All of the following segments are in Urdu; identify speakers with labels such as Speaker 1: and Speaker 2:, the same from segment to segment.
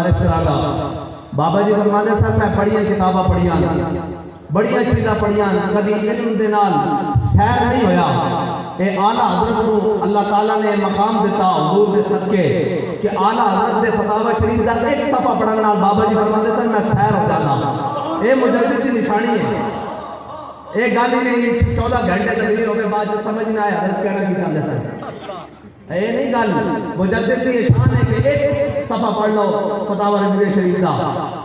Speaker 1: گزارش کراں بابا جی فرماتے سن میں بڑیاں کتاباں پڑھیاں بڑیاں چیزاں پڑھیاں کبھی علم دے نال سیر نہیں ہویا اے اعلیٰ حضرت کو اللہ تعالیٰ نے مقام دیتا حضور دے صدقے کہ اعلیٰ حضرت دے فتاوی شریف دا ایک صفحہ پڑھن نال بابا جی فرماتے سن میں سیر ہو جاتا اے مجدد کی نشانی ہے ایک گل ہی نہیں 14 گھنٹے تبدیلی ہونے بعد جو سمجھ نہ آیا حضرت کہنا کی چاہتے سن اے نہیں گل مجدد کی شان ہے کہ ایک صفحہ پڑھ لو فتاوی رضویہ شریف دا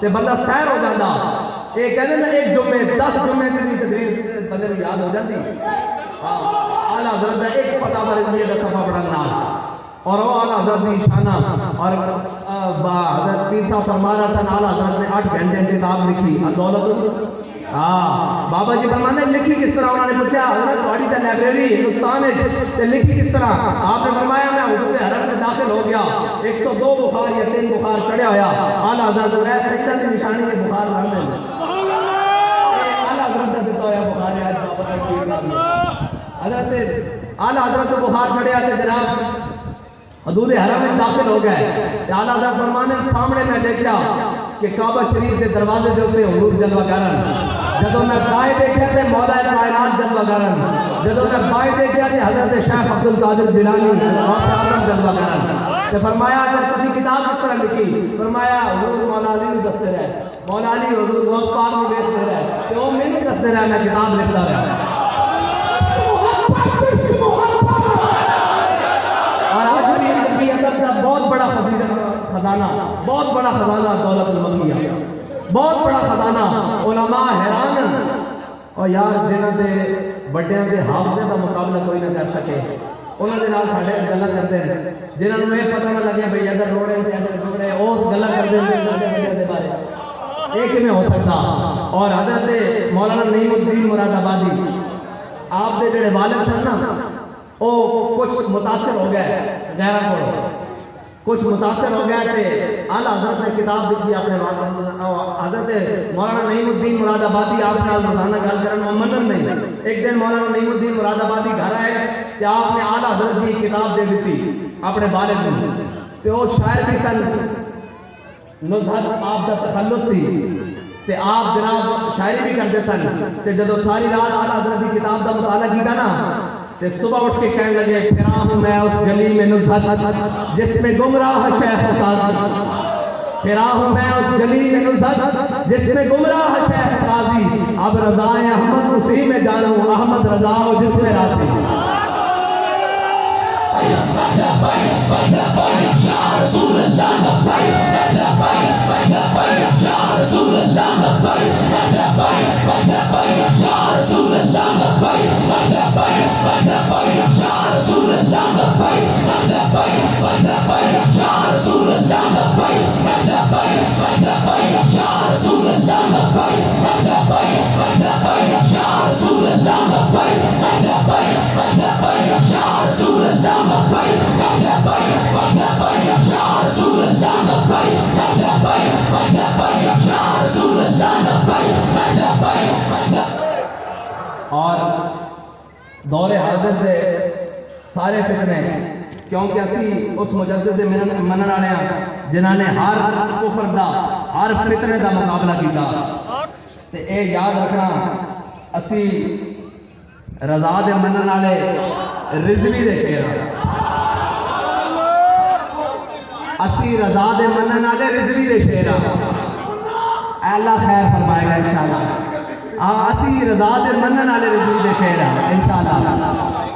Speaker 1: تے بندہ سیر ہو جاتا اے کہنے نا ایک جمعے 10 جمعے کی تقریر بندے کو یاد ہو جاتی اعلیٰ حضرت دا ایک فتاوی رضویہ دا صفحہ پڑھن نال اور وہ اعلیٰ حضرت دی شانہ اور حضرت پیر صاحب فرما رہا سن اعلیٰ حضرت نے 8 گھنٹے کتاب لکھی دولت بابا جی فرمانے لکھی کس طرح انہوں نے پوچھا حضرت تھوڑی تے لائبریری ہندوستان ہے لکھی کس طرح آپ نے فرمایا میں حضور حرم میں داخل ہو گیا 102 بخار یا 3 بخار چڑھا ہویا اعلیٰ حضرت نے سجدہ کی نشانی کے بخار رہنے اعلیٰ حضرت نے دیتا ہویا بخار ہے حضرت اعلیٰ حضرت کو بخار چڑھا تھے جناب حضور حرم میں داخل ہو گئے اعلیٰ حضرت فرمانے سامنے میں دیکھا کہ کعبہ شریف کے دروازے دے اوپر حضور جلوہ کرن جدوں میں دائیں دیکھا تے مولا کائنات جلوہ کرن جدوں میں بائیں دیکھا تے حضرت شیخ عبد القادر جیلانی غوث اعظم جلوہ کرن تے فرمایا کہ تسی کتاب کس طرح لکھی فرمایا حضور مولا علی نوں دستے رہے مولا علی حضور غوث پاک نوں دیکھتے رہے تے او مینوں دستے رہے میں کتاب لکھدا رہا اور آج بھی نبی ادب کا بہت بڑا خزانہ بہت بڑا خزانہ دولت المکیہ بہت بڑا خزانہ علماء حیران اور یار جنہاں دے بڑیاں دے حافظے کا مقابلہ کوئی نہ کر سکے انہاں دے نال ساڈے گلاں کرتے ہیں جنہاں نوں یہ پتہ نہ لگے بھئی اگر روڑے تے اگر ٹکڑے اس گلاں کرتے ہیں ساڈے بڑیاں دے بارے یہ کیویں ہو سکتا اور حضرت مولانا نعیم الدین مراد آبادی آپ دے جڑے والد سن نا او کچھ متاثر ہو گئے غیرہ کو کچھ متاثر ہو گیا تھے اعلیٰ حضرت نے کتاب لکھی اپنے حضرت مولانا نعیم الدین مراد آبادی آپ نے روزانہ گل کرنا منن نہیں ایک دن مولانا نعیم الدین مراد آبادی گھر آئے کہ آپ نے اعلیٰ حضرت کی کتاب دے دیتی اپنے والد کو تو وہ شاعر بھی سن نزہت آپ کا تخلص سی تے آپ جناب شاعری بھی کرتے سن تے جدو ساری رات اعلیٰ حضرت کی کتاب کا مطالعہ کیتا نا تے صبح اٹھ کے کہنے لگے پھرا ہوں میں اس گلی میں نزہت جس میں گمراہ شیخ قاضی پھرا ہوں میں اس گلی میں نزہت جس میں گمراہ شیخ قاضی اب رضائے احمد اسی میں جانوں احمد رضا ہو جس میں راضی یا رسول اللہ یا رسول اللہ یا رسول اللہ اور دور حاضر سے سارے فتنے کیونکہ اسی اس مجدد منن والے ہیں جنہاں نے ہر کفر دا ہر فتنے دا مقابلہ کیتا تے اے یاد رکھنا اسی رضا دے منن والے رضوی دے شعر اسی رضا دے منن والے رضوی دے شعر اللہ خیر فرمائے گا انشاءاللہ اسی رضا دے منن والے رضوی دے شعر انشاءاللہ